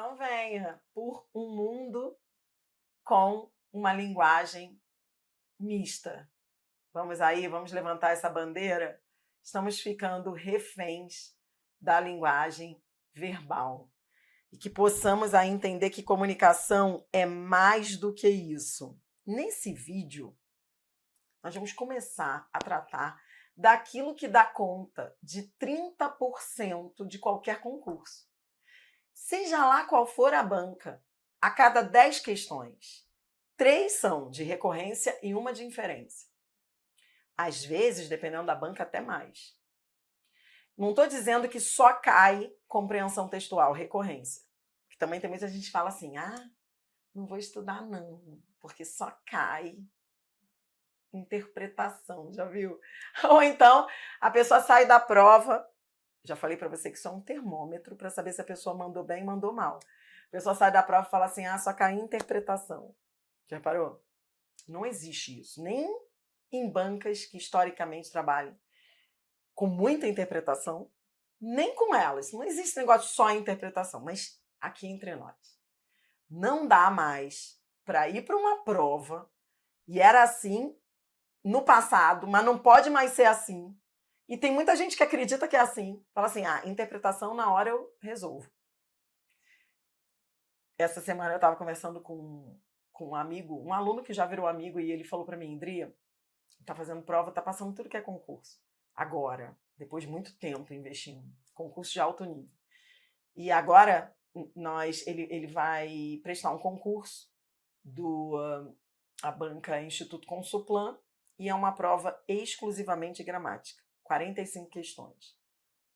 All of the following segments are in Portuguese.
Então venha por um mundo com uma linguagem mista. Vamos aí, vamos levantar essa bandeira? Estamos ficando reféns da linguagem verbal. E que possamos aí entender que comunicação é mais do que isso. Nesse vídeo, nós vamos começar a tratar daquilo que dá conta de 30% de qualquer concurso. Seja lá qual for a banca, a cada 10 questões, 3 são de recorrência e uma de inferência. Às vezes, dependendo da banca, até mais. Não estou dizendo que só cai compreensão textual, recorrência. Que também tem muita gente que fala assim, não vou estudar não, porque só cai interpretação, já viu? Ou então, a pessoa sai da prova, já falei para você que isso é um termômetro para saber se a pessoa mandou bem, mandou mal. A pessoa sai da prova e fala assim, só cai interpretação. Já reparou? Não existe isso, nem em bancas que historicamente trabalham com muita interpretação, nem com elas. Não existe negócio de só interpretação, mas aqui entre nós. Não dá mais para ir para uma prova, e era assim no passado, mas não pode mais ser assim. E tem muita gente que acredita que é assim. Fala assim, interpretação na hora eu resolvo. Essa semana eu estava conversando com um amigo, um aluno que já virou amigo, e ele falou para mim, Indria, tá fazendo prova, tá passando tudo que é concurso. Agora, depois de muito tempo investindo, concurso de alto nível. E agora ele vai prestar um concurso a banca Instituto Consuplan, e é uma prova exclusivamente de gramática, 45 questões.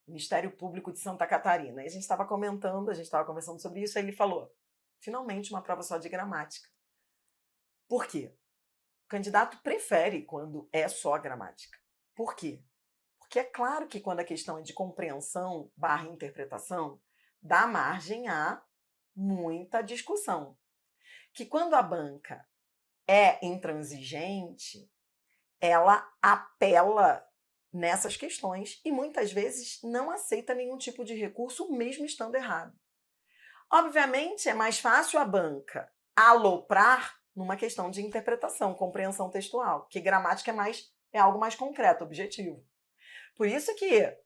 Ministério Público de Santa Catarina. E a gente estava conversando sobre isso, aí ele falou, finalmente uma prova só de gramática. Por quê? O candidato prefere quando é só gramática. Por quê? Porque é claro que quando a questão é de compreensão / interpretação, dá margem a muita discussão. Que quando a banca é intransigente, ela apela nessas questões e muitas vezes não aceita nenhum tipo de recurso, mesmo estando errado. Obviamente, é mais fácil a banca aloprar numa questão de interpretação, compreensão textual, que gramática é algo mais concreto, objetivo. Por isso que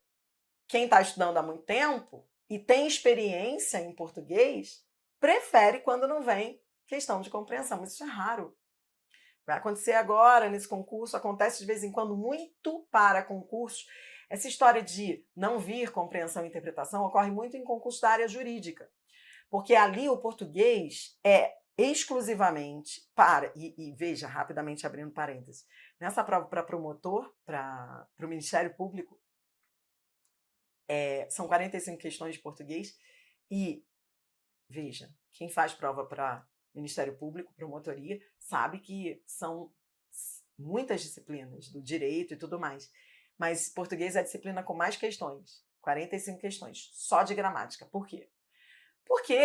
quem está estudando há muito tempo e tem experiência em português, prefere quando não vem questão de compreensão, mas isso é raro. Vai acontecer agora nesse concurso, acontece de vez em quando muito para concursos. Essa história de não vir compreensão e interpretação ocorre muito em concursos da área jurídica, porque ali o português é exclusivamente e veja, rapidamente abrindo parênteses, nessa prova para promotor, para o Ministério Público, são 45 questões de português e, veja, quem faz prova para Ministério Público, promotoria, sabe que são muitas disciplinas do direito e tudo mais, mas português é a disciplina com mais questões, 45 questões, só de gramática. Por quê? Porque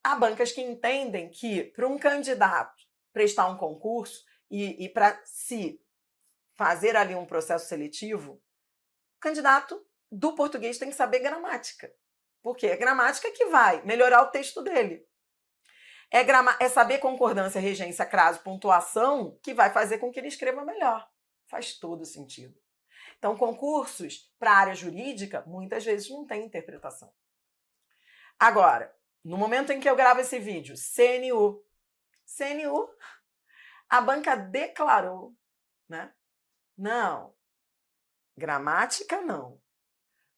há bancas que entendem que para um candidato prestar um concurso e para se fazer ali um processo seletivo, o candidato do português tem que saber gramática. Porque é gramática que vai melhorar o texto dele. É saber concordância, regência, crase, pontuação que vai fazer com que ele escreva melhor. Faz todo sentido. Então, concursos para a área jurídica, muitas vezes não tem interpretação. Agora, no momento em que eu gravo esse vídeo, CNU, a banca declarou, né? Não, gramática não.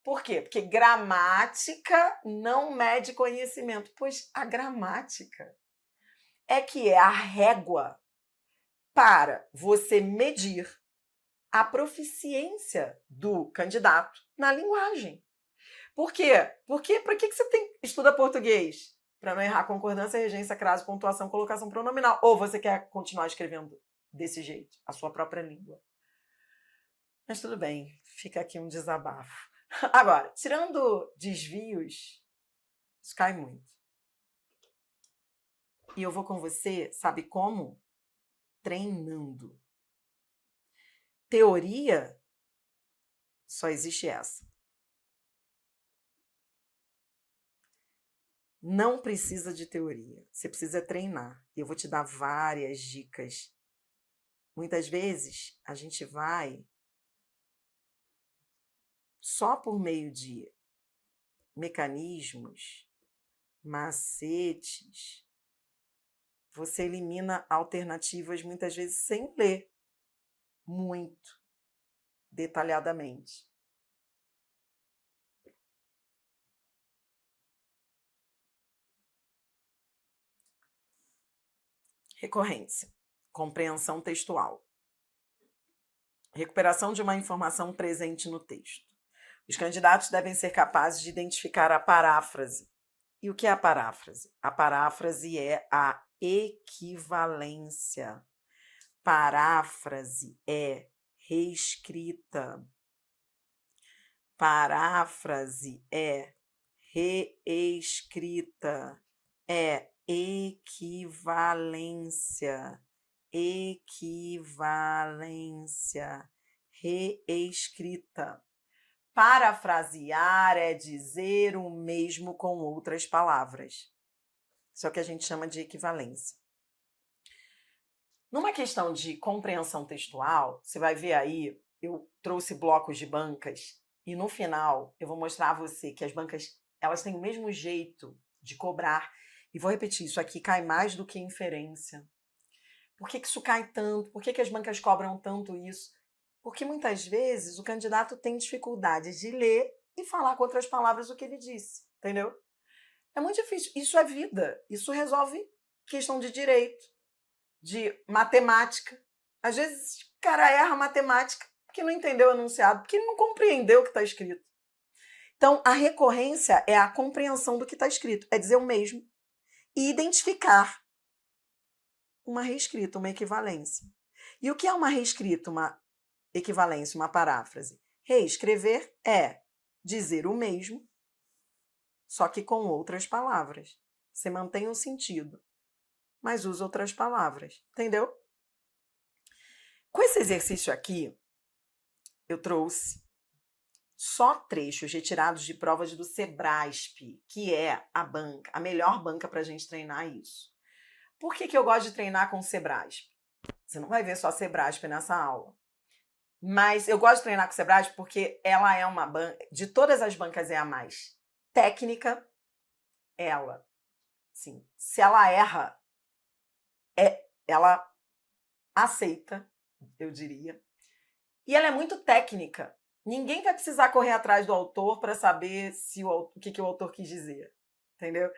Por quê? Porque gramática não mede conhecimento. Pois a gramática é que é a régua para você medir a proficiência do candidato na linguagem. Por quê? Porque para que você estuda português? Para não errar concordância, regência, crase, pontuação, colocação pronominal. Ou você quer continuar escrevendo desse jeito, a sua própria língua? Mas tudo bem, fica aqui um desabafo. Agora, tirando desvios, isso cai muito. E eu vou com você, sabe como? Treinando. Teoria, só existe essa. Não precisa de teoria, você precisa treinar. Eu vou te dar várias dicas. Muitas vezes a gente vai só por meio de mecanismos, macetes, você elimina alternativas muitas vezes sem ler muito detalhadamente. Recorrência, compreensão textual, recuperação de uma informação presente no texto. Os candidatos devem ser capazes de identificar a paráfrase. E o que é a paráfrase? A paráfrase é a equivalência. Paráfrase é reescrita. Paráfrase é reescrita. É equivalência. Equivalência. Reescrita. Parafrasear é dizer o mesmo com outras palavras. Isso é o que a gente chama de equivalência. Numa questão de compreensão textual, você vai ver aí, eu trouxe blocos de bancas e no final eu vou mostrar a você que as bancas elas têm o mesmo jeito de cobrar. E vou repetir, isso aqui cai mais do que inferência. Por que isso cai tanto? Por que as bancas cobram tanto isso? Porque muitas vezes o candidato tem dificuldade de ler e falar com outras palavras o que ele disse, entendeu? É muito difícil. Isso é vida. Isso resolve questão de direito, de matemática. Às vezes o cara erra matemática porque não entendeu o enunciado, porque ele não compreendeu o que está escrito. Então, a recorrência é a compreensão do que está escrito, é dizer o mesmo e identificar uma reescrita, uma equivalência. E o que é uma reescrita, uma equivalência, uma paráfrase? Reescrever é dizer o mesmo, só que com outras palavras. Você mantém o sentido, mas usa outras palavras. Entendeu? Com esse exercício aqui, eu trouxe só trechos retirados de provas do Sebrasp, que é a melhor banca para a gente treinar isso. Por que eu gosto de treinar com o Sebrasp? Você não vai ver só Sebrasp nessa aula. Mas eu gosto de treinar com o Sebrasp porque ela é uma banca, de todas as bancas é a mais técnica, ela. Sim, se ela erra, ela aceita, eu diria. E ela é muito técnica. Ninguém vai precisar correr atrás do autor para saber se o que o autor quis dizer. Entendeu?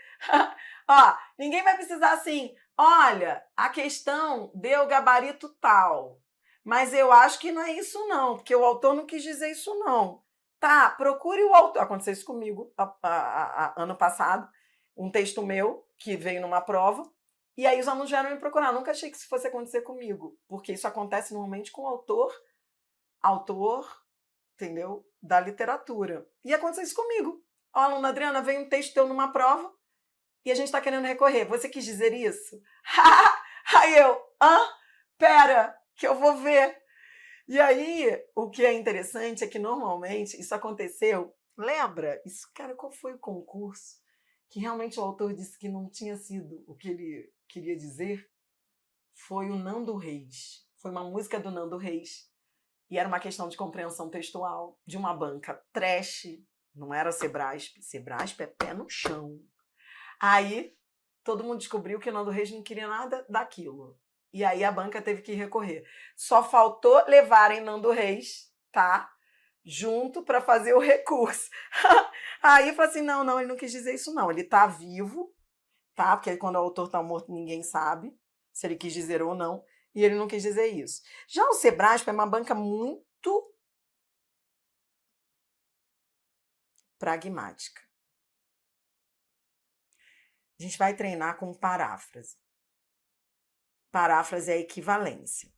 Ó, ninguém vai precisar assim, olha, a questão deu gabarito tal, mas eu acho que não é isso não, porque o autor não quis dizer isso não. Tá, procure o autor. Aconteceu isso comigo ano passado, um texto meu que veio numa prova, e aí os alunos vieram me procurar. Eu nunca achei que isso fosse acontecer comigo, porque isso acontece normalmente com o autor, entendeu? Da literatura. E aconteceu isso comigo. Ó, aluna Adriana, veio um texto teu numa prova e a gente está querendo recorrer. Você quis dizer isso? Aí eu, pera, que eu vou ver. E aí, o que é interessante é que normalmente isso aconteceu. Lembra? Isso, cara, qual foi o concurso? Que realmente o autor disse que não tinha sido o que ele queria dizer? Foi o Nando Reis. Foi uma música do Nando Reis. E era uma questão de compreensão textual de uma banca trash. Não era Sebrasp. Sebrasp é pé no chão. Aí, todo mundo descobriu que o Nando Reis não queria nada daquilo. E aí a banca teve que recorrer. Só faltou levarem Nando Reis, tá? Junto para fazer o recurso. Aí falou assim: não, ele não quis dizer isso, não. Ele tá vivo, tá? Porque quando o autor tá morto, ninguém sabe se ele quis dizer ou não. E ele não quis dizer isso. Já o Sebrasp é uma banca muito pragmática. A gente vai treinar com paráfrase. Paráfrase é a equivalência.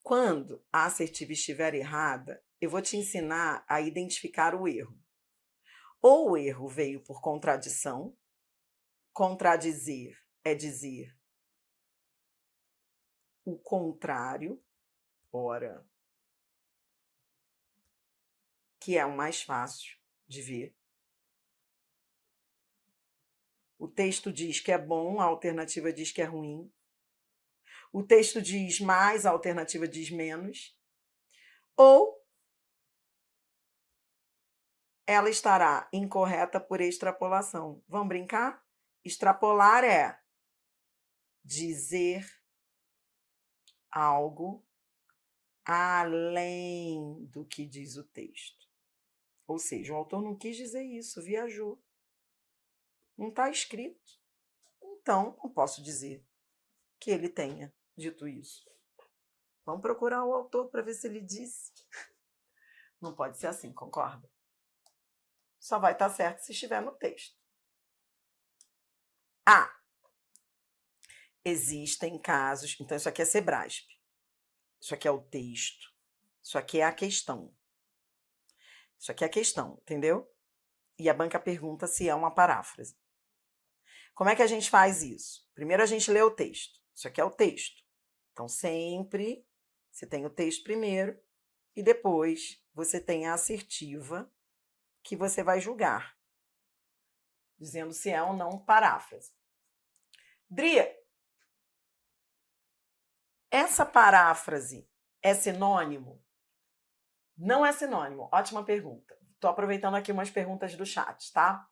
Quando a assertiva estiver errada, eu vou te ensinar a identificar o erro. Ou o erro veio por contradição, contradizer é dizer o contrário, ora, que é o mais fácil de ver. O texto diz que é bom, a alternativa diz que é ruim. O texto diz mais, a alternativa diz menos. Ou ela estará incorreta por extrapolação. Vamos brincar? Extrapolar é dizer algo além do que diz o texto. Ou seja, o autor não quis dizer isso, viajou. Não está escrito. Então, não posso dizer que ele tenha dito isso. Vamos procurar o autor para ver se ele disse. Não pode ser assim, concorda? Só vai estar certo se estiver no texto. Existem casos... Então, isso aqui é Sebrasp. Isso aqui é o texto. Isso aqui é a questão. Isso aqui é a questão, entendeu? E a banca pergunta se é uma paráfrase. Como é que a gente faz isso? Primeiro a gente lê o texto. Isso aqui é o texto. Então, sempre você tem o texto primeiro e depois você tem a assertiva que você vai julgar, dizendo se é ou não paráfrase. Dria, essa paráfrase é sinônimo? Não é sinônimo. Ótima pergunta. Estou aproveitando aqui umas perguntas do chat, tá?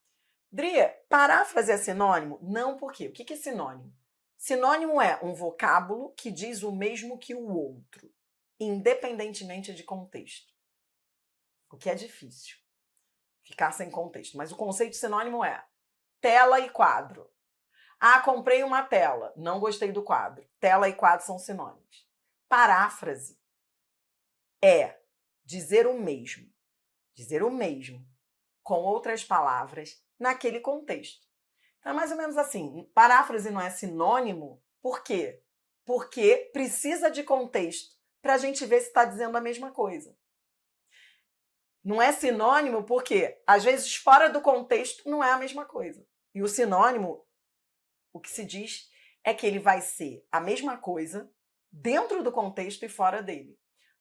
Dria, paráfrase é sinônimo? Não, por quê? O que é sinônimo? Sinônimo é um vocábulo que diz o mesmo que o outro, independentemente de contexto. O que é difícil, ficar sem contexto. Mas o conceito de sinônimo é tela e quadro. Ah, comprei uma tela, não gostei do quadro. Tela e quadro são sinônimos. Paráfrase é dizer o mesmo, com outras palavras, naquele contexto. Então, é mais ou menos assim, paráfrase não é sinônimo, por quê? Porque precisa de contexto para a gente ver se está dizendo a mesma coisa. Não é sinônimo porque, às vezes, fora do contexto, não é a mesma coisa. E o sinônimo, o que se diz é que ele vai ser a mesma coisa dentro do contexto e fora dele.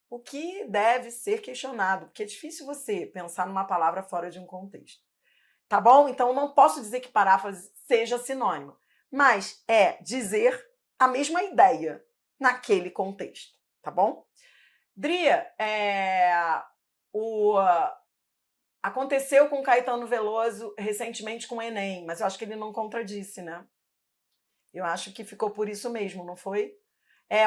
O que deve ser questionado, porque é difícil você pensar numa palavra fora de um contexto. Tá bom? Então, não posso dizer que paráfrase seja sinônimo, mas é dizer a mesma ideia naquele contexto, tá bom? Dria, aconteceu com Caetano Veloso recentemente com o Enem, mas eu acho que ele não contradisse, né? Eu acho que ficou por isso mesmo, não foi?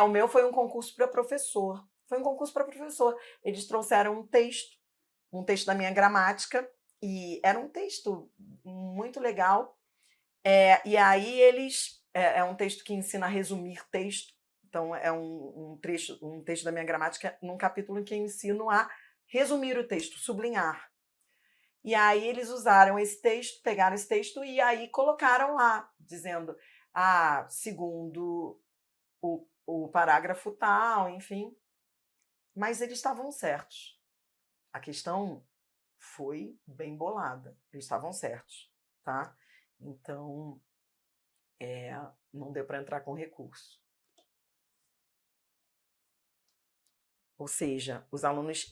O meu foi um concurso para professor. Foi um concurso para professor. Eles trouxeram um texto da minha gramática, e era um texto muito legal. E aí eles... É um texto que ensina a resumir texto. Então, é um texto da minha gramática num capítulo em que eu ensino a resumir o texto, sublinhar. E aí eles usaram esse texto, pegaram esse texto e aí colocaram lá, dizendo, segundo o parágrafo tal, enfim. Mas eles estavam certos. A questão foi bem bolada. Eles estavam certos, tá? Então, não deu para entrar com recurso. Ou seja, os alunos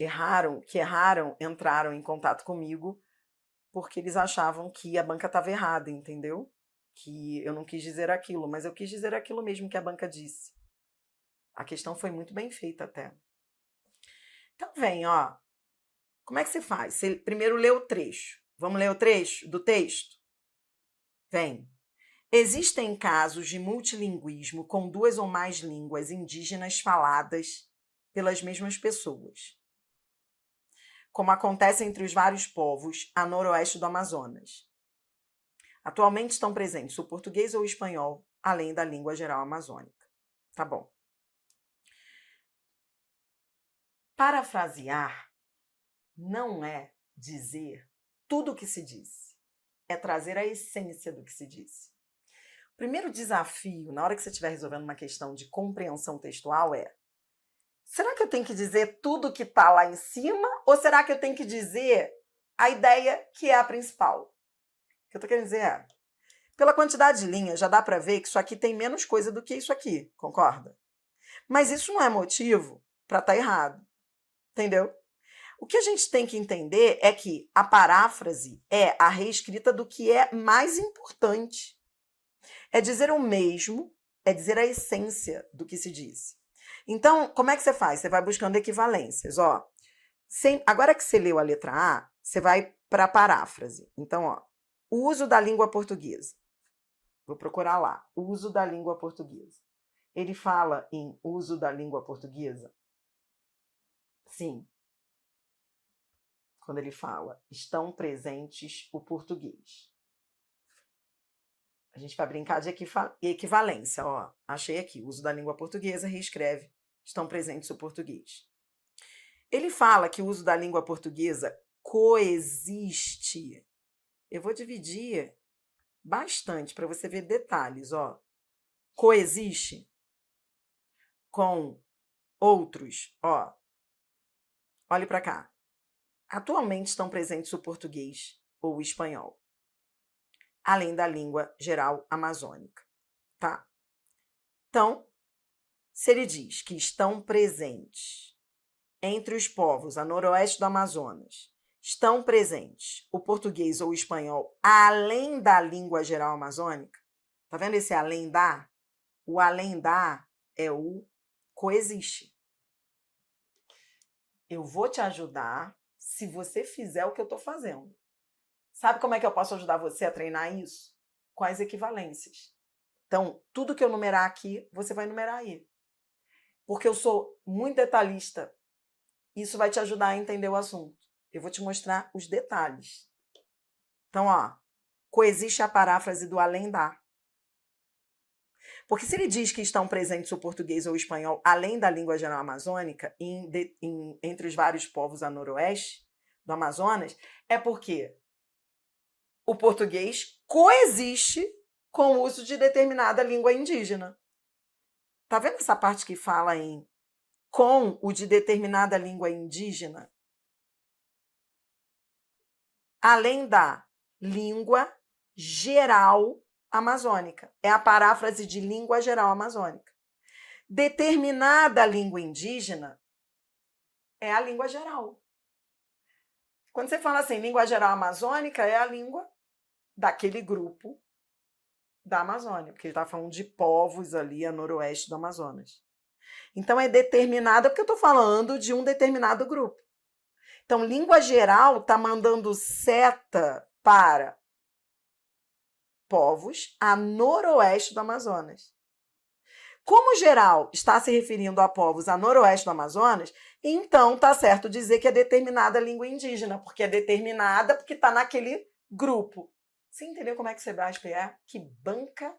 entraram em contato comigo porque eles achavam que a banca estava errada, entendeu? Que eu não quis dizer aquilo, mas eu quis dizer aquilo mesmo que a banca disse. A questão foi muito bem feita até. Então vem, ó. Como é que se faz? Você primeiro lê o trecho. Vamos ler o trecho do texto? Vem. Existem casos de multilinguismo com 2 ou mais línguas indígenas faladas pelas mesmas pessoas, como acontece entre os vários povos a noroeste do Amazonas. Atualmente estão presentes o português ou o espanhol, além da língua geral amazônica. Tá bom. Parafrasear não é dizer tudo o que se disse, é trazer a essência do que se disse. O primeiro desafio, na hora que você estiver resolvendo uma questão de compreensão textual, será que eu tenho que dizer tudo o que está lá em cima ou será que eu tenho que dizer a ideia que é a principal? O que eu estou querendo dizer pela quantidade de linhas, já dá para ver que isso aqui tem menos coisa do que isso aqui, concorda? Mas isso não é motivo para estar errado, entendeu? O que a gente tem que entender é que a paráfrase é a reescrita do que é mais importante. É dizer o mesmo, é dizer a essência do que se disse. Então, como é que você faz? Você vai buscando equivalências. Ó, agora que você leu a letra A, você vai para a paráfrase. Então, ó, o uso da língua portuguesa. Vou procurar lá. O uso da língua portuguesa. Ele fala em uso da língua portuguesa? Sim. Quando ele fala, estão presentes o português. A gente vai brincar de equivalência. Ó, achei aqui, uso da língua portuguesa, reescreve, estão presentes o português. Ele fala que o uso da língua portuguesa coexiste. Eu vou dividir bastante para você ver detalhes. Ó. Coexiste com outros. Ó. Olhe para cá. Atualmente estão presentes o português ou o espanhol, além da língua geral amazônica, tá? Então, se ele diz que estão presentes entre os povos a noroeste do Amazonas, estão presentes o português ou o espanhol, além da língua geral amazônica, tá vendo esse além da? O além da é o coexiste. Eu vou te ajudar se você fizer o que eu estou fazendo. Sabe como é que eu posso ajudar você a treinar isso? Com as equivalências. Então, tudo que eu numerar aqui, você vai numerar aí. Porque eu sou muito detalhista. Isso vai te ajudar a entender o assunto. Eu vou te mostrar os detalhes. Então, ó, coexiste a paráfrase do além da. Porque se ele diz que estão presentes o português ou o espanhol, além da língua geral amazônica, entre os vários povos a noroeste do Amazonas, é porque o português coexiste com o uso de determinada língua indígena. Tá vendo essa parte que fala em com o de determinada língua indígena? Além da língua geral amazônica. É a paráfrase de língua geral amazônica. Determinada língua indígena é a língua geral. Quando você fala assim, língua geral amazônica, é a língua daquele grupo da Amazônia, porque ele está falando de povos ali a noroeste do Amazonas. Então, é determinada porque eu estou falando de um determinado grupo. Então, língua geral está mandando seta para povos a noroeste do Amazonas. Como geral está se referindo a povos a noroeste do Amazonas, então está certo dizer que é determinada língua indígena, porque é determinada porque está naquele grupo. Você entendeu como é que Sebrasp é? Que banca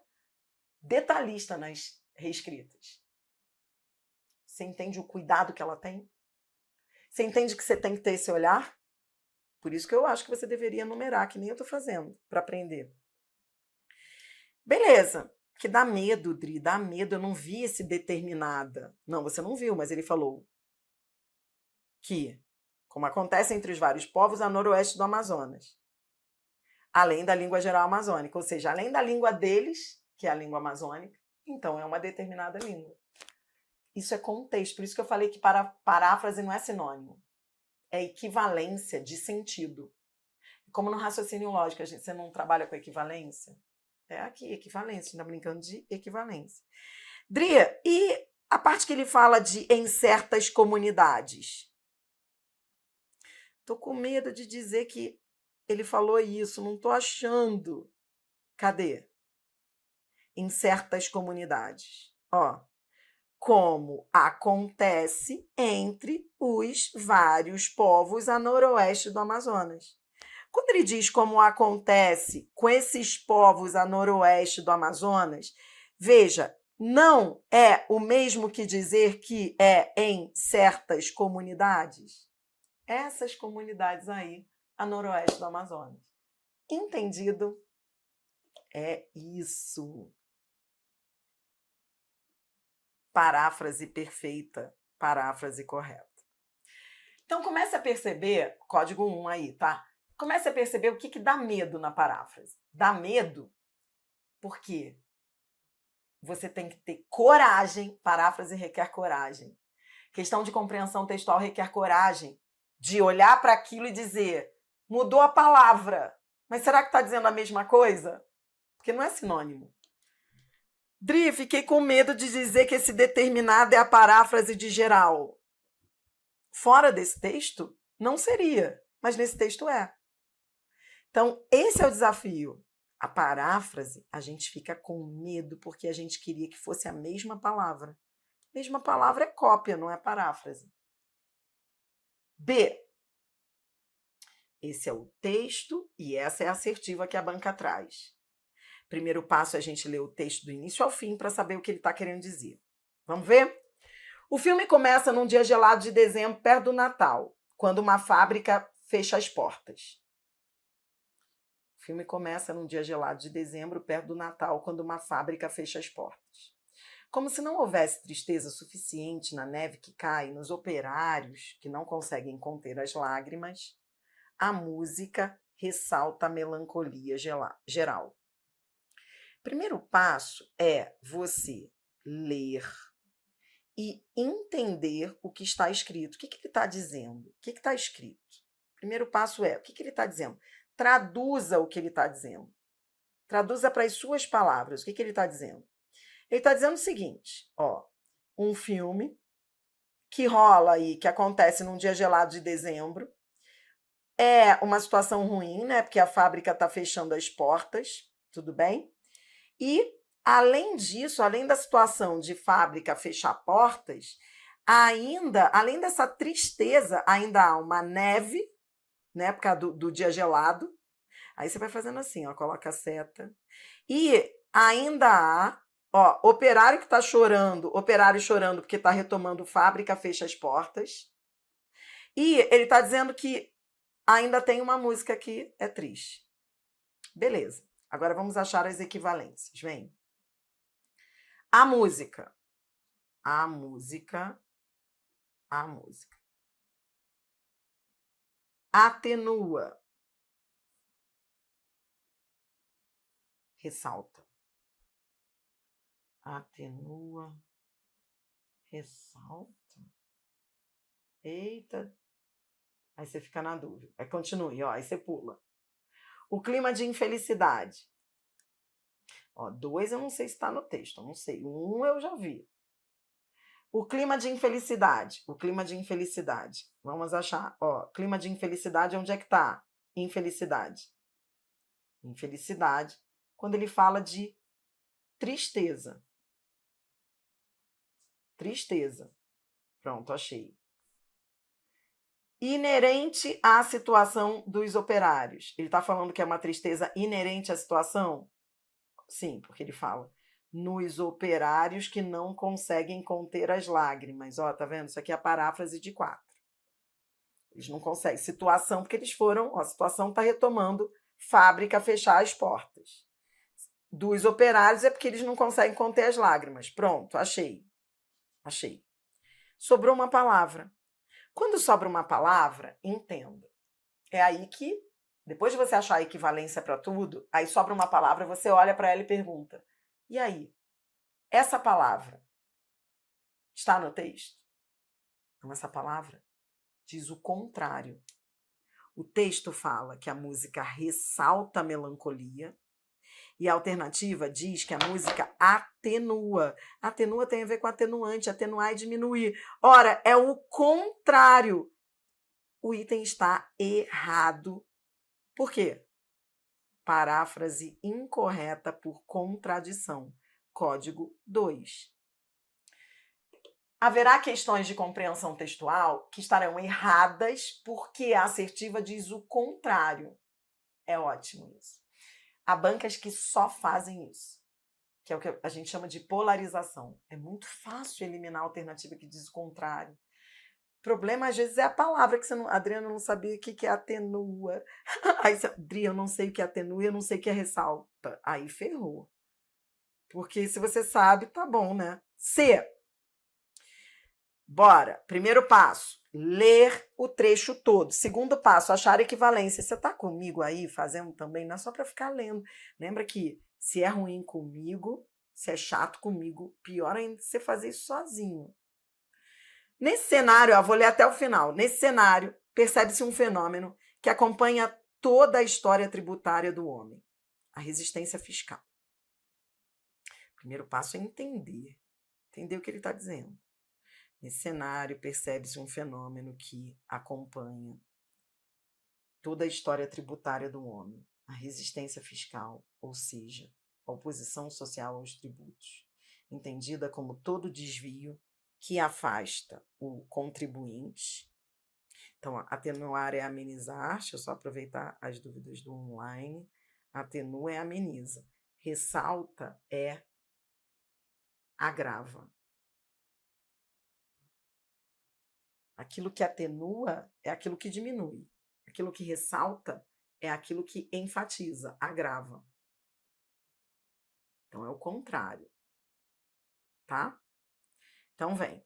detalhista nas reescritas. Você entende o cuidado que ela tem? Você entende que você tem que ter esse olhar? Por isso que eu acho que você deveria numerar, que nem eu estou fazendo, para aprender. Beleza. Que dá medo, Dri, dá medo. Eu não vi esse determinada. Não, você não viu, mas ele falou que, como acontece entre os vários povos a noroeste do Amazonas, além da língua geral amazônica, ou seja, além da língua deles, que é a língua amazônica, então é uma determinada língua. Isso é contexto, por isso que eu falei que paráfrase não é sinônimo. É equivalência de sentido. Como no raciocínio lógico, você não trabalha com equivalência? É aqui, equivalência, ainda brincando de equivalência. Dria, e a parte que ele fala de em certas comunidades? Tô com medo de dizer que ele falou isso, não tô achando. Cadê? Em certas comunidades. Ó, como acontece entre os vários povos a noroeste do Amazonas. Quando ele diz como acontece com esses povos a noroeste do Amazonas, veja, não é o mesmo que dizer que é em certas comunidades. Essas comunidades aí, a noroeste do Amazonas. Entendido? É isso. Paráfrase perfeita, paráfrase correta. Então, comece a perceber, código 1 aí, tá? Comece a perceber o que dá medo na paráfrase. Dá medo porque você tem que ter coragem, paráfrase requer coragem. Questão de compreensão textual requer coragem de olhar para aquilo e dizer, mudou a palavra, mas será que está dizendo a mesma coisa? Porque não é sinônimo. Dri, fiquei com medo de dizer que esse determinado é a paráfrase de geral. Fora desse texto, não seria, mas nesse texto é. Então, esse é o desafio. A paráfrase, a gente fica com medo porque a gente queria que fosse a mesma palavra. Mesma palavra é cópia, não é paráfrase. B. Esse é o texto e essa é a assertiva que a banca traz. Primeiro passo é a gente ler o texto do início ao fim para saber o que ele está querendo dizer. Vamos ver? O filme começa num dia gelado de dezembro, perto do Natal, quando uma fábrica fecha as portas. O filme começa num dia gelado de dezembro, perto do Natal, quando uma fábrica fecha as portas. Como se não houvesse tristeza suficiente na neve que cai, nos operários que não conseguem conter as lágrimas, a música ressalta a melancolia geral. Primeiro passo é você ler e entender o que está escrito. O que ele está dizendo? O que está escrito? Primeiro passo é, o que ele está dizendo? Traduza o que ele está dizendo. Traduza para as suas palavras. O que ele está dizendo? Ele está dizendo o seguinte, ó, um filme que rola aí, que acontece num dia gelado de dezembro, é uma situação ruim, né? Porque a fábrica está fechando as portas, tudo bem? E, além disso, além da situação de fábrica fechar portas, ainda, além dessa tristeza, ainda há uma neve, né? Por causa do dia gelado. Aí você vai fazendo assim, ó, coloca a seta. E ainda há, ó, operário que está chorando, operário chorando porque está retomando fábrica, fecha as portas. E ele está dizendo que ainda tem uma música que é triste. Beleza. Agora vamos achar as equivalências. Vem. A música. A música. A música. Atenua. Ressalta. Atenua. Ressalta. Eita. Aí você fica na dúvida. Aí continue, ó, aí você pula. O clima de infelicidade. Ó, 2 eu não sei se está no texto, eu não sei. 1 eu já vi. O clima de infelicidade. O clima de infelicidade. Vamos achar. Ó, clima de infelicidade, onde é que está? Infelicidade. Infelicidade. Quando ele fala de tristeza. Tristeza. Pronto, achei. Inerente à situação dos operários. Ele está falando que é uma tristeza inerente à situação? Sim, porque ele fala nos operários que não conseguem conter as lágrimas. Ó, tá vendo? Isso aqui é a paráfrase de 4. Eles não conseguem. Situação, porque eles foram... Ó, a situação está retomando fábrica fechar as portas. Dos operários é porque eles não conseguem conter as lágrimas. Pronto, achei. Achei. Sobrou uma palavra. Quando sobra uma palavra, entenda. É aí que, depois de você achar a equivalência para tudo, aí sobra uma palavra, você olha para ela e pergunta: e aí? Essa palavra está no texto? Então, essa palavra diz o contrário. O texto fala que a música ressalta a melancolia e a alternativa diz que a música atenua. Atenua tem a ver com atenuante, atenuar e diminuir. Ora, é o contrário. O item está errado. Por quê? Paráfrase incorreta por contradição. Código 2. Haverá questões de compreensão textual que estarão erradas porque a assertiva diz o contrário. É ótimo isso. Há bancas que só fazem isso, que é o que a gente chama de polarização. É muito fácil eliminar a alternativa que diz o contrário. O problema, às vezes, é a palavra que você não... Adriana não sabia o que é atenua. Aí, Adriana, eu não sei o que é atenua, eu não sei o que é ressalta. Aí ferrou. Porque se você sabe, tá bom, né? C. Bora. Primeiro passo, ler o trecho todo. Segundo passo, achar equivalência. Você tá comigo aí fazendo também? Não é só para ficar lendo. Lembra que se é ruim comigo, se é chato comigo, pior ainda você fazer isso sozinho. Nesse cenário, vou ler até o final. Nesse cenário, percebe-se um fenômeno que acompanha toda a história tributária do homem: a resistência fiscal. primeiro passo é entender o que ele está dizendo. Nesse cenário, percebe-se um fenômeno que acompanha toda a história tributária do homem, a resistência fiscal, ou seja, a oposição social aos tributos, entendida como todo desvio que afasta o contribuinte. Então, atenuar é amenizar, deixa eu só aproveitar as dúvidas do online. Atenua é ameniza, ressalta é agrava. Aquilo que atenua é aquilo que diminui. Aquilo que ressalta é aquilo que enfatiza, agrava. Então, é o contrário. Tá? Então, vem.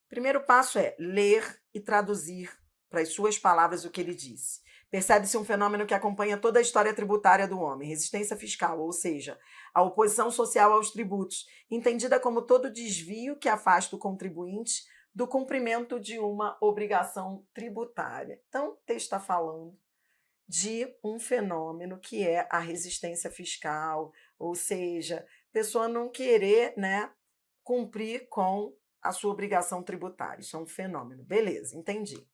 Primeiro passo é ler e traduzir para as suas palavras o que ele disse. Percebe-se um fenômeno que acompanha toda a história tributária do homem, resistência fiscal, ou seja, a oposição social aos tributos, entendida como todo desvio que afasta o contribuinte do cumprimento de uma obrigação tributária. Então, o texto está falando de um fenômeno que é a resistência fiscal, ou seja, a pessoa não querer, cumprir com a sua obrigação tributária. Isso é um fenômeno. Beleza, entendi.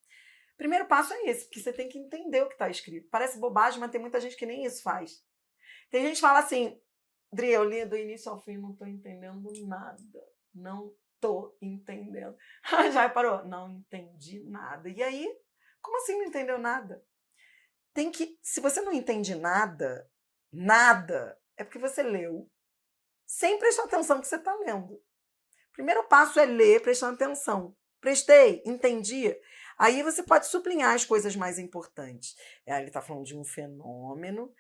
Primeiro passo é esse, porque você tem que entender o que está escrito. Parece bobagem, mas tem muita gente que nem isso faz. Tem gente que fala assim, Dri, eu li do início ao fim, não estou entendendo nada. Não estou entendendo. Já parou? Não entendi nada. E aí, como assim não entendeu nada? Se você não entende nada, é porque você leu sem prestar atenção no que você está lendo. Primeiro passo é ler prestando atenção. Prestei, entendi. Aí você pode sublinhar as coisas mais importantes. Ele está falando de um fenômeno,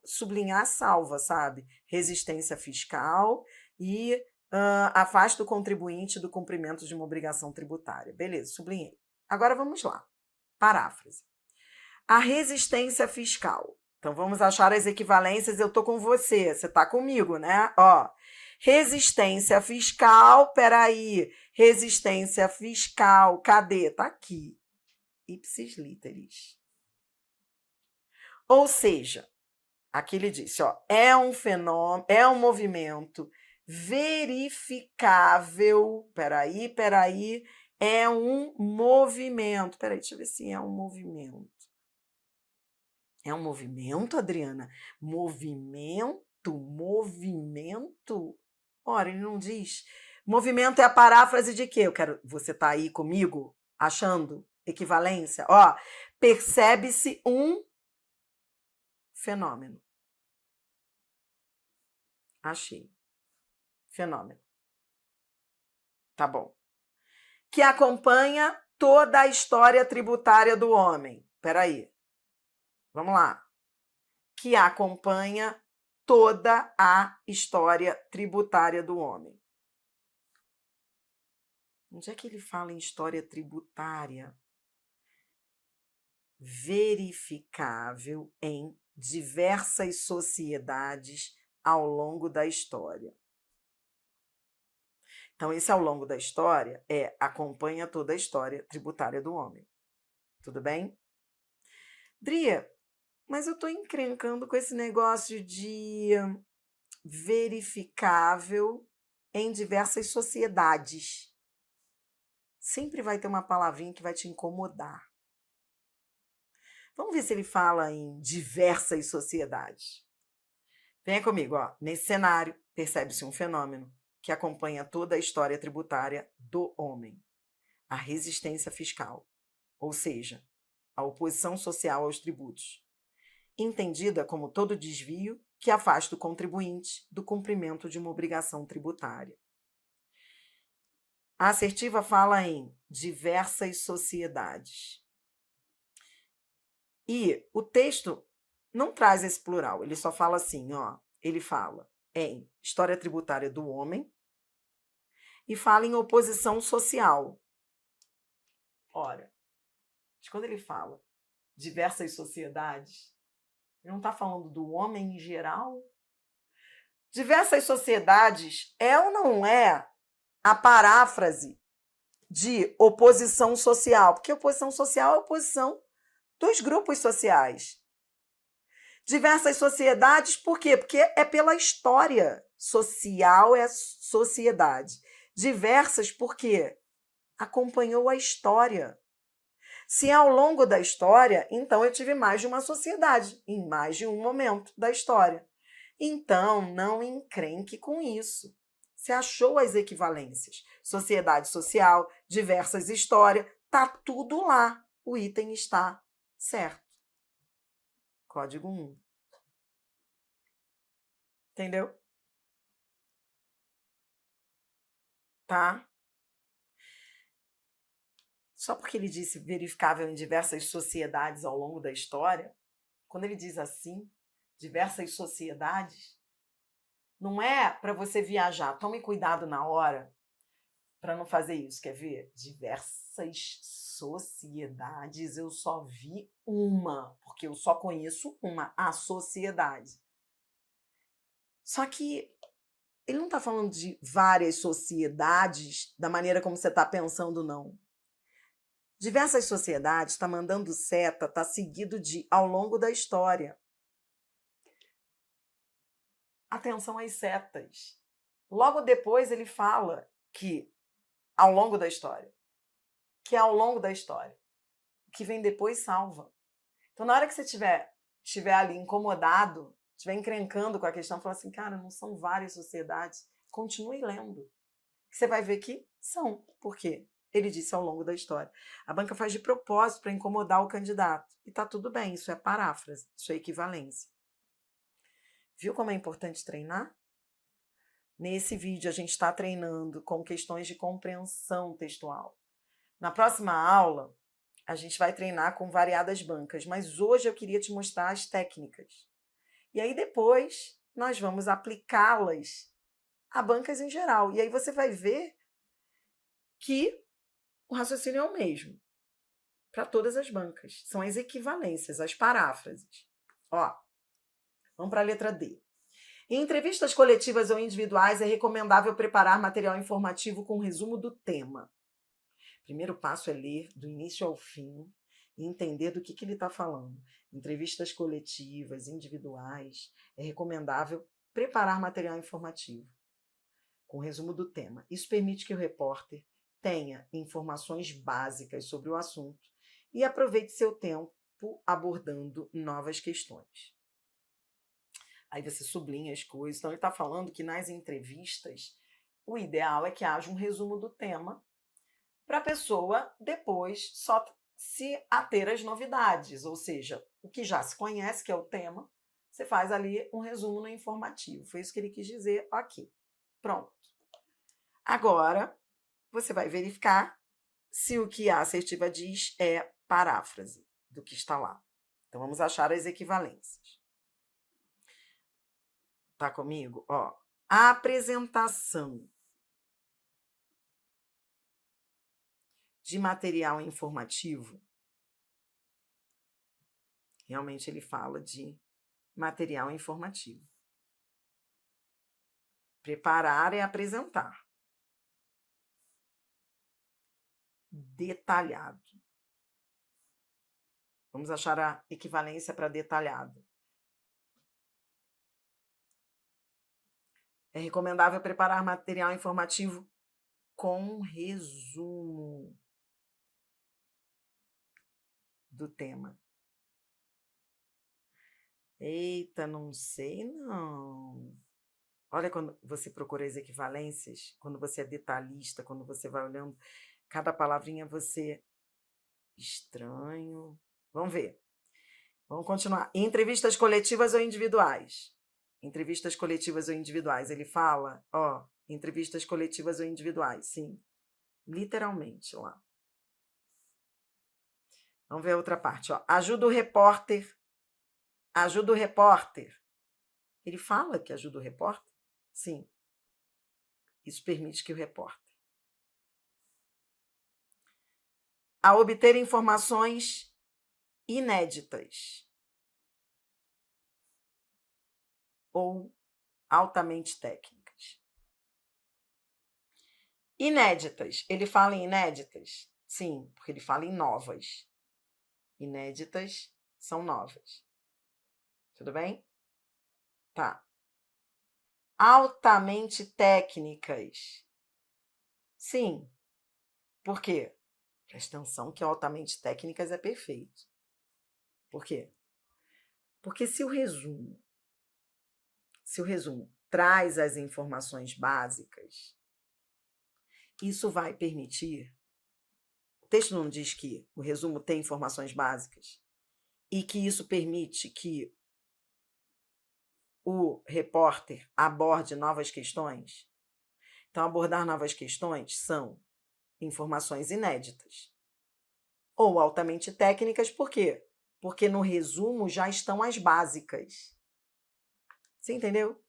sublinhar salva, sabe? Resistência fiscal e afasta o contribuinte do cumprimento de uma obrigação tributária. Beleza, sublinhei. Agora vamos lá. Paráfrase. A resistência fiscal. Então, vamos achar as equivalências. Eu estou com você está comigo, né? Ó, resistência fiscal, peraí. Resistência fiscal, cadê? Está aqui. Ipsis literis. Ou seja, aqui ele disse, ó, é um fenômeno, é um movimento verificável. Peraí. É um movimento. Peraí, deixa eu ver se é um movimento. É um movimento, Adriana? Movimento? Ora, ele não diz. Movimento é a paráfrase de quê? Você tá aí comigo, achando equivalência? Ó, percebe-se um fenômeno. Achei. Fenômeno. Tá bom. Que acompanha toda a história tributária do homem. Peraí. Vamos lá. Que acompanha toda a história tributária do homem. Onde é que ele fala em história tributária? Verificável em diversas sociedades ao longo da história. Então, esse ao longo da história acompanha toda a história tributária do homem. Tudo bem? Dria, mas eu estou encrencando com esse negócio de verificável em diversas sociedades. Sempre vai ter uma palavrinha que vai te incomodar. Vamos ver se ele fala em diversas sociedades. Venha comigo, ó. Nesse cenário, percebe-se um fenômeno que acompanha toda a história tributária do homem. A resistência fiscal, ou seja, a oposição social aos tributos, entendida como todo desvio que afasta o contribuinte do cumprimento de uma obrigação tributária. A assertiva fala em diversas sociedades. E o texto não traz esse plural, ele só fala assim, ó, ele fala em história tributária do homem e fala em oposição social. Ora, quando ele fala diversas sociedades, ele não está falando do homem em geral? Diversas sociedades é ou não é a paráfrase de oposição social? Porque oposição social é a oposição dos grupos sociais. Diversas sociedades, por quê? Porque é pela história. Social é sociedade. Diversas, por quê? Acompanhou a história. Se ao longo da história, então eu tive mais de uma sociedade, em mais de um momento da história. Então, não encrenque com isso. Você achou as equivalências. Sociedade social, diversas histórias, tá tudo lá. O item está certo. Código 1. Entendeu? Tá? Só porque ele disse verificável em diversas sociedades ao longo da história, quando ele diz assim, diversas sociedades, não é para você viajar. Tome cuidado na hora para não fazer isso. Quer ver? Diversas sociedades, eu só vi uma, porque eu só conheço uma, a sociedade. Só que ele não está falando de várias sociedades da maneira como você está pensando, não. Diversas sociedades está mandando seta, está seguido de ao longo da história. Atenção às setas. Logo depois ele fala que ao longo da história, que é ao longo da história, o que vem depois salva. Então, na hora que você estiver ali incomodado, estiver encrencando com a questão, fala assim, cara, não são várias sociedades, continue lendo. Você vai ver que são. Por quê? Ele disse ao longo da história. A banca faz de propósito para incomodar o candidato. E está tudo bem, isso é paráfrase, isso é equivalência. Viu como é importante treinar? Nesse vídeo, a gente está treinando com questões de compreensão textual. Na próxima aula, a gente vai treinar com variadas bancas, mas hoje eu queria te mostrar as técnicas. E aí depois nós vamos aplicá-las a bancas em geral. E aí você vai ver que o raciocínio é o mesmo para todas as bancas. São as equivalências, as paráfrases. Ó, vamos para a letra D. Em entrevistas coletivas ou individuais, é recomendável preparar material informativo com resumo do tema. O primeiro passo é ler do início ao fim e entender do que ele está falando. Entrevistas coletivas, individuais, é recomendável preparar material informativo com resumo do tema. Isso permite que o repórter tenha informações básicas sobre o assunto e aproveite seu tempo abordando novas questões. Aí você sublinha as coisas. Então, ele está falando que nas entrevistas, o ideal é que haja um resumo do tema para a pessoa depois só se ater às novidades, ou seja, o que já se conhece, que é o tema, você faz ali um resumo no informativo. Foi isso que ele quis dizer aqui. Pronto. Agora, você vai verificar se o que a assertiva diz é paráfrase do que está lá. Então, vamos achar as equivalências. Tá comigo? Ó, a apresentação de material informativo, realmente ele fala de material informativo. Preparar é apresentar. Detalhado. Vamos achar a equivalência para detalhado. É recomendável preparar material informativo com resumo do tema. Eita, não sei não. Olha quando você procura as equivalências, quando você é detalhista, quando você vai olhando cada palavrinha, você... Estranho. Vamos ver. Vamos continuar. Entrevistas coletivas ou individuais? Entrevistas coletivas ou individuais. Ele fala, ó, entrevistas coletivas ou individuais, sim. Literalmente lá. Vamos ver a outra parte, ó. Ajuda o repórter. Ajuda o repórter. Ele fala que ajuda o repórter? Sim. Isso permite que o repórter a obter informações inéditas ou altamente técnicas. Inéditas. Ele fala em inéditas? Sim, porque ele fala em novas. Inéditas são novas. Tudo bem? Tá. Altamente técnicas. Sim. Por quê? Presta atenção que altamente técnicas é perfeito. Por quê? Porque se o resumo traz as informações básicas, isso vai permitir. O texto não diz que o resumo tem informações básicas e que isso permite que o repórter aborde novas questões. Então, abordar novas questões são informações inéditas ou altamente técnicas, por quê? Porque no resumo já estão as básicas. Você entendeu?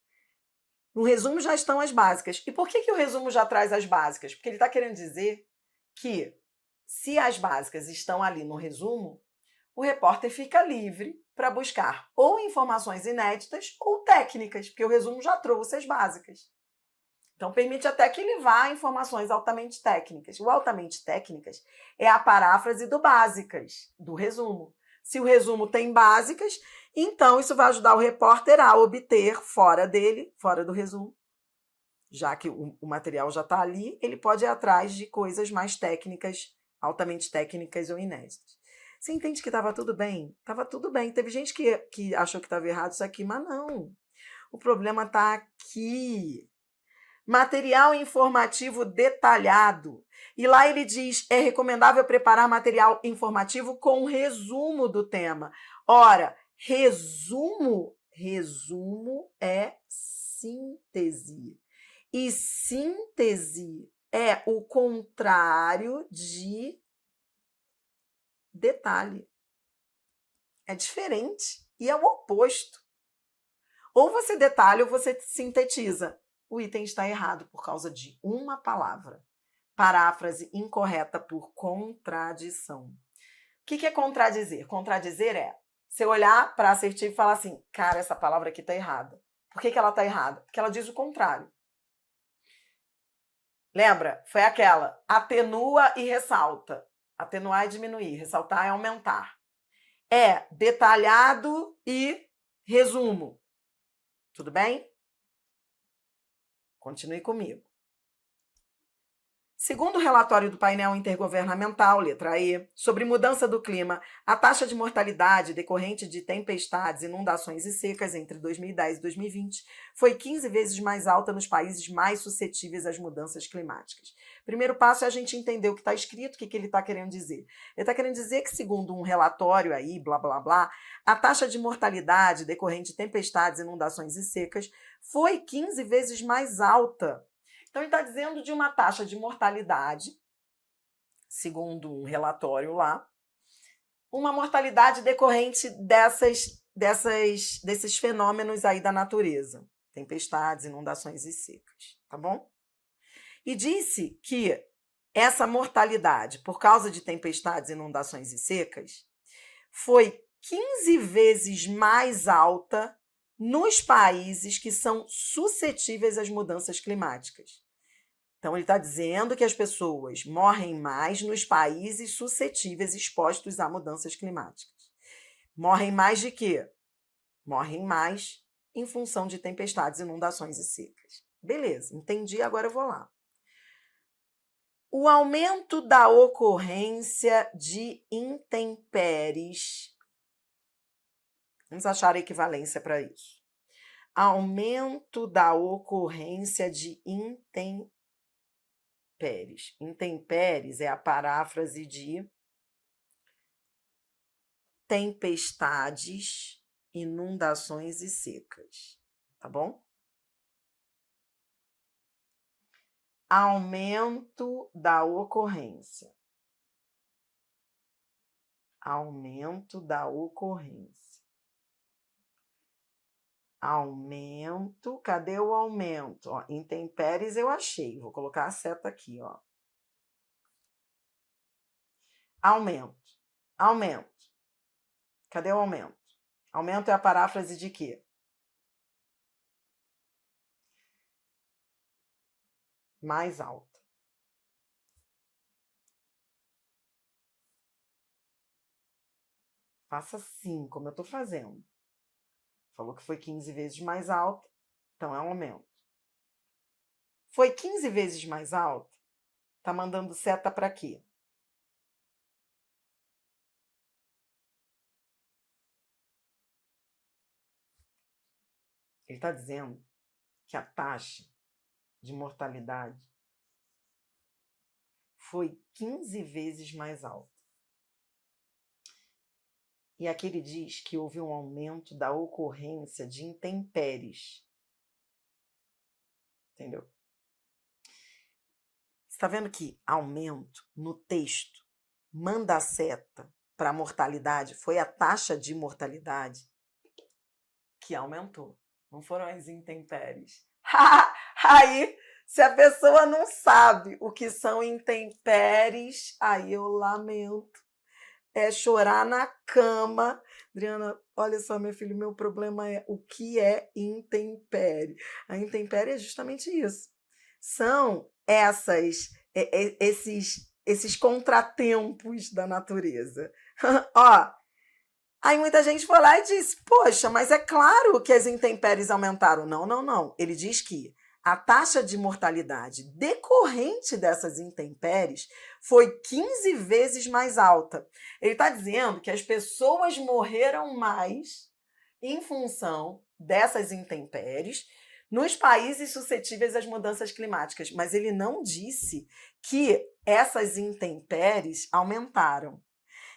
No resumo já estão as básicas. E por que o resumo já traz as básicas? Porque ele está querendo dizer que, se as básicas estão ali no resumo, o repórter fica livre para buscar ou informações inéditas ou técnicas, porque o resumo já trouxe as básicas. Então, permite até que ele vá a informações altamente técnicas. O altamente técnicas é a paráfrase do básicas, do resumo. Se o resumo tem básicas, então isso vai ajudar o repórter a obter fora dele, fora do resumo, já que o material já está ali, ele pode ir atrás de coisas mais técnicas, altamente técnicas ou inéditas. Você entende que estava tudo bem? Estava tudo bem. Teve gente que achou que estava errado isso aqui, mas não. O problema está aqui. Material informativo detalhado. E lá ele diz, é recomendável preparar material informativo com resumo do tema. Ora, resumo é síntese. E síntese é o contrário de detalhe. É diferente e é o oposto. Ou você detalha ou você sintetiza. O item está errado por causa de uma palavra. Paráfrase incorreta por contradição. O que é contradizer? Contradizer é você olhar para assertivo e falar assim, cara, essa palavra aqui está errada. Por que ela está errada? Porque ela diz o contrário. Lembra? Foi aquela, atenua e ressalta. Atenuar é diminuir, ressaltar é aumentar. É detalhado e resumo. Tudo bem? Continue comigo. Segundo o relatório do painel intergovernamental, letra E, sobre mudança do clima, a taxa de mortalidade decorrente de tempestades, inundações e secas entre 2010 e 2020 foi 15 vezes mais alta nos países mais suscetíveis às mudanças climáticas. Primeiro passo é a gente entender o que está escrito, o que ele está querendo dizer. Ele está querendo dizer que, segundo um relatório aí, blá, blá, blá, a taxa de mortalidade decorrente de tempestades, inundações e secas foi 15 vezes mais alta. Então, ele está dizendo de uma taxa de mortalidade, segundo um relatório lá, uma mortalidade decorrente desses fenômenos aí da natureza, tempestades, inundações e secas, tá bom? E disse que essa mortalidade por causa de tempestades, inundações e secas foi 15 vezes mais alta nos países que são suscetíveis às mudanças climáticas. Então, ele está dizendo que as pessoas morrem mais nos países suscetíveis expostos a mudanças climáticas. Morrem mais de quê? Morrem mais em função de tempestades, inundações e secas. Beleza, entendi, agora eu vou lá. O aumento da ocorrência de intempéries. Vamos achar a equivalência para isso. Aumento da ocorrência de intempéries. Intempéries é a paráfrase de tempestades, inundações e secas. Tá bom? Aumento da ocorrência. Aumento da ocorrência. Aumento, cadê o aumento? Ó, intempéries eu achei, vou colocar a seta aqui, ó. Aumento, aumento. Cadê o aumento? Aumento é a paráfrase de quê? Mais alta. Faça assim, como eu estou fazendo. Falou que foi 15 vezes mais alta, então é um aumento. Foi 15 vezes mais alta, tá mandando seta para quê? Ele está dizendo que a taxa de mortalidade foi 15 vezes mais alta. E aqui ele diz que houve um aumento da ocorrência de intempéries. Entendeu? Você está vendo que aumento no texto manda a seta para a mortalidade, foi a taxa de mortalidade que aumentou. Não foram as intempéries. Aí, se a pessoa não sabe o que são intempéries, aí eu lamento. É chorar na cama. Adriana, olha só, meu filho, meu problema é o que é intempérie. A intempérie é justamente isso. São esses contratempos da natureza. Ó, aí muita gente foi lá e disse, poxa, mas é claro que as intempéries aumentaram. Não, não, não. Ele diz que a taxa de mortalidade decorrente dessas intempéries foi 15 vezes mais alta. Ele está dizendo que as pessoas morreram mais em função dessas intempéries nos países suscetíveis às mudanças climáticas. Mas ele não disse que essas intempéries aumentaram.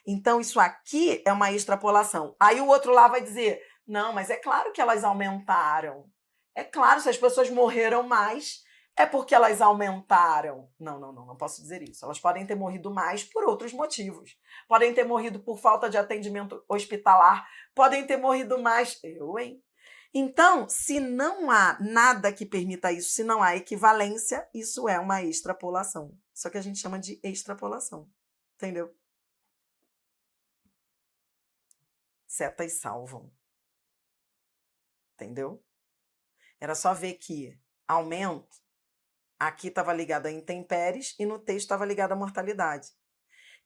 Então, isso aqui é uma extrapolação. Aí o outro lá vai dizer, não, mas é claro que elas aumentaram. É claro, se as pessoas morreram mais, é porque elas aumentaram. Não, não, não, não posso dizer isso. Elas podem ter morrido mais por outros motivos. Podem ter morrido por falta de atendimento hospitalar. Podem ter morrido mais... Eu, hein? Então, se não há nada que permita isso, se não há equivalência, isso é uma extrapolação. Só que a gente chama de extrapolação. Entendeu? Setas salvam. Entendeu? Era só ver que aumento, aqui estava ligado a intempéries e no texto estava ligado à mortalidade.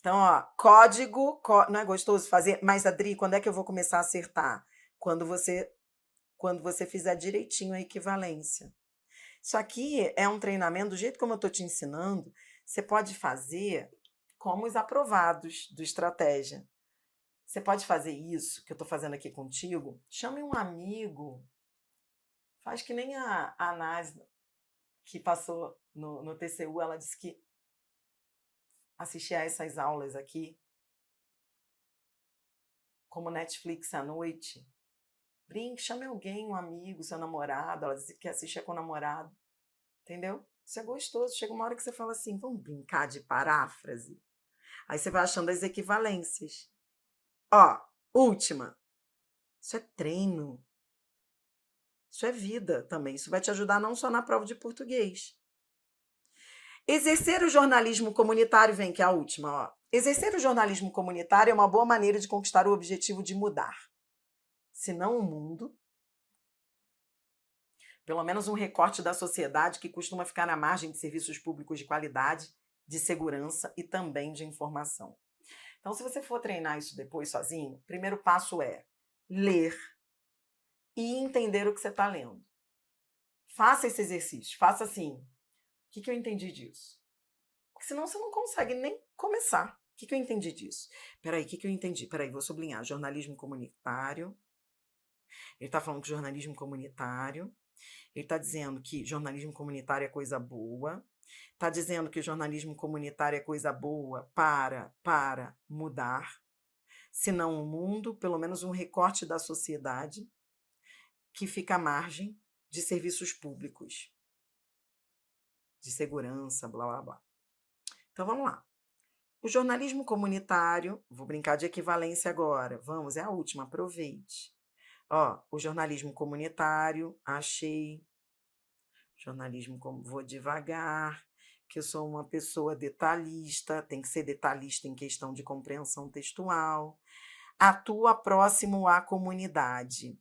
Então, ó, código, não é gostoso fazer? Mas, Adri, quando é que eu vou começar a acertar? Quando você fizer direitinho a equivalência. Isso aqui é um treinamento, do jeito como eu estou te ensinando, você pode fazer como os aprovados do Estratégia. Você pode fazer isso que eu estou fazendo aqui contigo, chame um amigo, faz que nem a Náslia, que passou no TCU, ela disse que assistir a essas aulas aqui, como Netflix à noite, brinque, chame alguém, um amigo, seu namorado, ela disse que assiste com o namorado, entendeu? Isso é gostoso, chega uma hora que você fala assim, vamos brincar de paráfrase? Aí você vai achando as equivalências. Ó, última, isso é treino, isso é vida também, isso vai te ajudar não só na prova de português. Exercer o jornalismo comunitário, vem que é a última, ó. Exercer o jornalismo comunitário é uma boa maneira de conquistar o objetivo de mudar, se não o mundo, pelo menos um recorte da sociedade que costuma ficar na margem de serviços públicos de qualidade, de segurança e também de informação. Então, se você for treinar isso depois sozinho, o primeiro passo é ler e entender o que você está lendo. Faça esse exercício, faça assim. O que eu entendi disso? Porque senão você não consegue nem começar. O que eu entendi disso? Peraí, o que eu entendi? Peraí, vou sublinhar. Jornalismo comunitário. Ele está falando que jornalismo comunitário. Ele está dizendo que jornalismo comunitário é coisa boa. Está dizendo que o jornalismo comunitário é coisa boa para mudar. Se não o mundo, pelo menos um recorte da sociedade que fica à margem de serviços públicos, de segurança, blá, blá, blá. Então, vamos lá. O jornalismo comunitário, vou brincar de equivalência agora, vamos, é a última, aproveite. Ó, o jornalismo comunitário, achei. Jornalismo, vou devagar, que eu sou uma pessoa detalhista, tem que ser detalhista em questão de compreensão textual. Atua próximo à comunidade.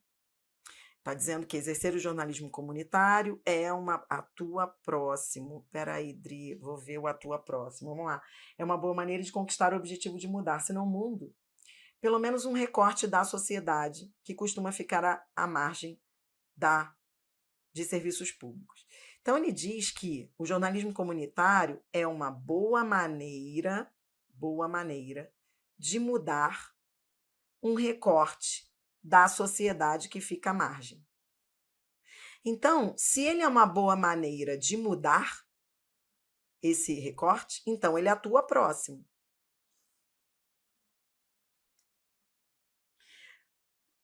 Está dizendo que exercer o jornalismo comunitário é atua próximo. Peraí, Dri, vou ver o atua próximo. Vamos lá. É uma boa maneira de conquistar o objetivo de mudar, senão o mundo, pelo menos um recorte da sociedade que costuma ficar à margem de serviços públicos. Então, ele diz que o jornalismo comunitário é uma boa maneira de mudar um recorte da sociedade que fica à margem. Então, se ele é uma boa maneira de mudar esse recorte, então ele atua próximo.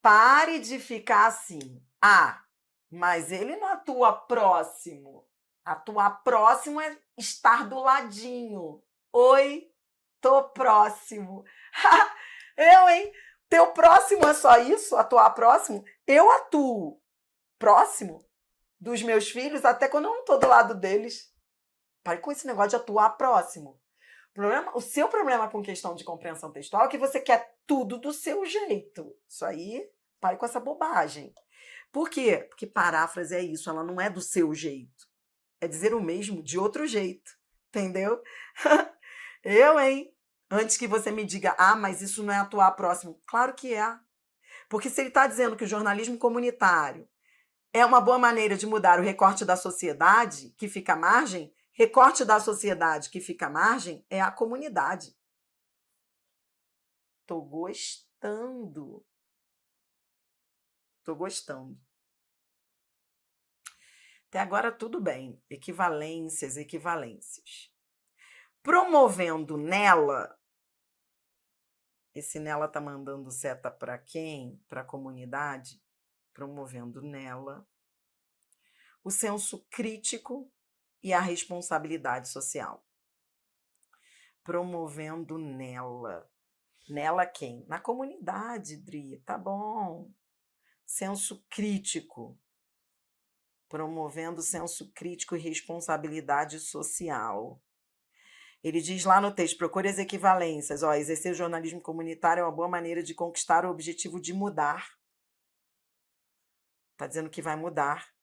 Pare de ficar assim. Mas ele não atua próximo. Atuar próximo é estar do ladinho. Oi, tô próximo. Eu, hein? Teu próximo é só isso? Atuar próximo? Eu atuo próximo dos meus filhos até quando eu não tô do lado deles. Pare com esse negócio de atuar próximo. O seu problema com questão de compreensão textual é que você quer tudo do seu jeito. Isso aí, pare com essa bobagem. Por quê? Porque paráfrase é isso, ela não é do seu jeito. É dizer o mesmo de outro jeito. Entendeu? Eu, hein? Antes que você me diga, mas isso não é atuar próximo. Claro que é. Porque se ele está dizendo que o jornalismo comunitário é uma boa maneira de mudar o recorte da sociedade que fica à margem, recorte da sociedade que fica à margem é a comunidade. Tô gostando. Até agora tudo bem. Equivalências. Promovendo nela, esse nela tá mandando seta para quem? Para a comunidade. Promovendo nela o senso crítico e a responsabilidade social. Promovendo nela. Nela quem? Na comunidade, Dri. Tá bom. Senso crítico. Promovendo senso crítico e responsabilidade social. Ele diz lá no texto, procure as equivalências. Exercer o jornalismo comunitário é uma boa maneira de conquistar o objetivo de mudar. Está dizendo que vai mudar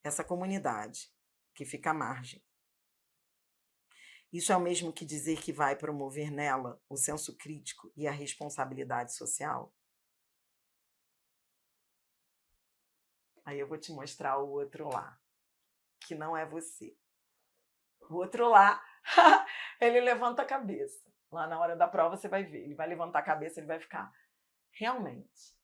essa comunidade, que fica à margem. Isso é o mesmo que dizer que vai promover nela o senso crítico e a responsabilidade social? Aí eu vou te mostrar o outro lá, que não é você. O outro lá, ele levanta a cabeça. Lá na hora da prova você vai ver, ele vai levantar a cabeça, ele vai ficar, realmente,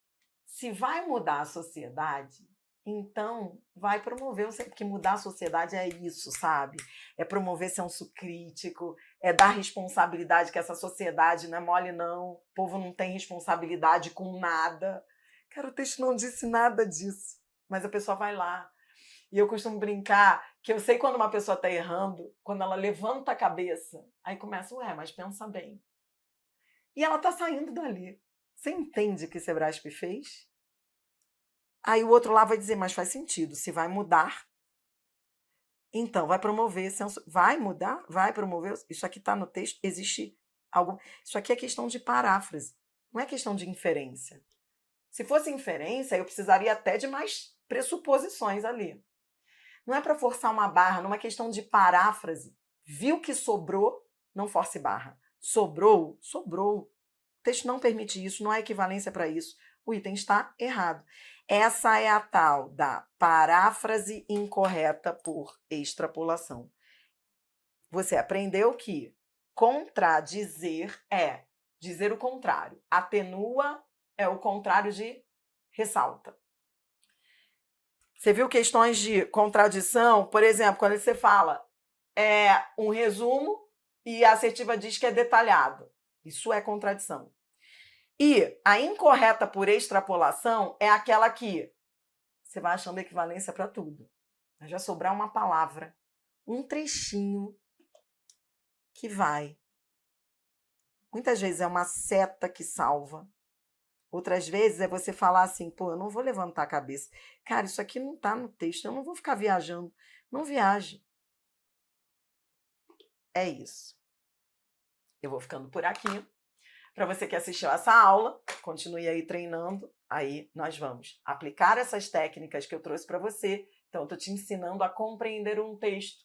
se vai mudar a sociedade, então vai promover, porque mudar a sociedade é isso, sabe? É promover senso crítico, é dar responsabilidade, que essa sociedade não é mole não, o povo não tem responsabilidade com nada. Cara, o texto não disse nada disso, mas a pessoa vai lá. E eu costumo brincar que eu sei quando uma pessoa está errando, quando ela levanta a cabeça, aí começa, mas pensa bem. E ela está saindo dali. Você entende o que Sebrasp fez? Aí o outro lá vai dizer, mas faz sentido, se vai mudar, então vai promover, vai mudar, vai promover, isso aqui está no texto, existe algo, isso aqui é questão de paráfrase, não é questão de inferência. Se fosse inferência, eu precisaria até de mais pressuposições ali. Não é para forçar uma barra, numa questão de paráfrase. Viu que sobrou, não force barra. Sobrou, sobrou. O texto não permite isso, não há equivalência para isso. O item está errado. Essa é a tal da paráfrase incorreta por extrapolação. Você aprendeu que contradizer é dizer o contrário. Atenua é o contrário de ressalta. Você viu questões de contradição? Por exemplo, quando você fala um resumo e a assertiva diz que é detalhado. Isso é contradição. E a incorreta por extrapolação é aquela que você vai achando equivalência para tudo. Vai já sobrar uma palavra, um trechinho que vai. Muitas vezes é uma seta que salva. Outras vezes é você falar assim, eu não vou levantar a cabeça. Cara, isso aqui não está no texto, eu não vou ficar viajando. Não viaje. É isso. Eu vou ficando por aqui. Para você que assistiu essa aula, continue aí treinando. Aí nós vamos aplicar essas técnicas que eu trouxe para você. Então, eu estou te ensinando a compreender um texto,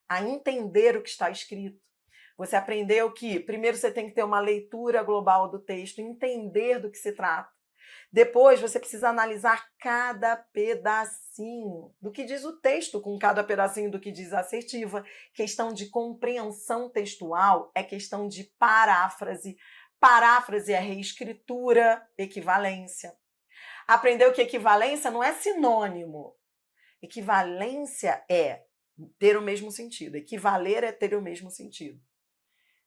a entender o que está escrito. Você aprendeu que primeiro você tem que ter uma leitura global do texto, entender do que se trata. Depois você precisa analisar cada pedacinho do que diz o texto com cada pedacinho do que diz a assertiva. Questão de compreensão textual é questão de paráfrase. Paráfrase é reescritura, equivalência. Aprendeu que equivalência não é sinônimo. Equivalência é ter o mesmo sentido. Equivaler é ter o mesmo sentido.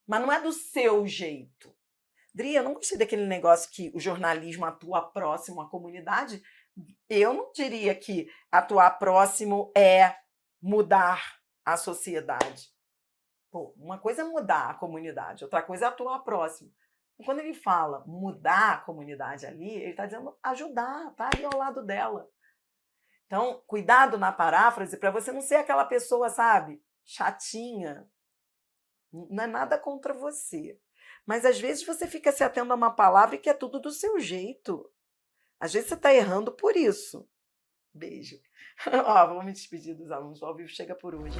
Mas não é do seu jeito. Dri, eu não gostei daquele negócio que o jornalismo atua próximo à comunidade. Eu não diria que atuar próximo é mudar a sociedade. Pô, uma coisa é mudar a comunidade, outra coisa é atuar próximo. E quando ele fala mudar a comunidade ali, ele está dizendo ajudar, tá ali ao lado dela. Então, cuidado na paráfrase para você não ser aquela pessoa, sabe, chatinha. Não é nada contra você. Mas às vezes você fica se atendo a uma palavra que é tudo do seu jeito. Às vezes você está errando por isso. Beijo. Ó, vamos me despedir dos alunos. O Ao Vivo chega por hoje.